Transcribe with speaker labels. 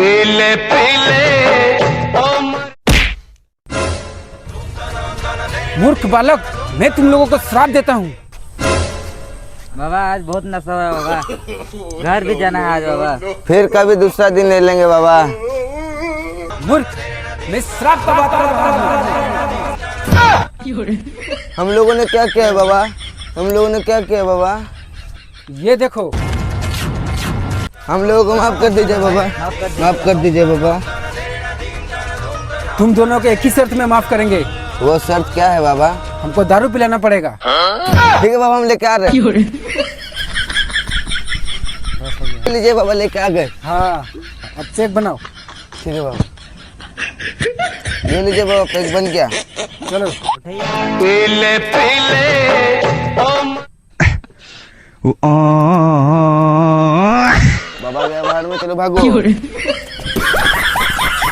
Speaker 1: पीले पीले
Speaker 2: मूर्ख बालक, मैं तुम लोगों को श्राप देता हूँ।
Speaker 3: बाबा आज बहुत नशा हुआ बाबा, घर भी जाना है आज बाबा।
Speaker 4: फिर कभी दूसरा दिन ले लेंगे बाबा।
Speaker 2: मूर्ख, मैं श्राप का बात कर रहा हूँ।
Speaker 4: हम लोगों ने क्या किया है बाबा? हम लोगों ने क्या किया है बाबा?
Speaker 2: ये देखो,
Speaker 4: हम लोगों को माफ कर दीजिए बाबा, माफ कर दीजिए बाबा।
Speaker 2: तुम दोनों को एक ही शर्त में माफ करेंगे।
Speaker 4: वो शर्त क्या है बाबा?
Speaker 2: हमको दारू पिलाना पड़ेगा।
Speaker 4: ठीक है बाबा, हम लेके आ रहे हैं। लीजिए बाबा, लेके आ गए।
Speaker 2: हाँ, अब चेक बनाओ।
Speaker 4: ठीक है बाबा, ये लीजिए बाबा, पैक बन गया।
Speaker 2: चलो।
Speaker 1: पीले पीले
Speaker 4: बाबा गया बाहर में, चलो भागो।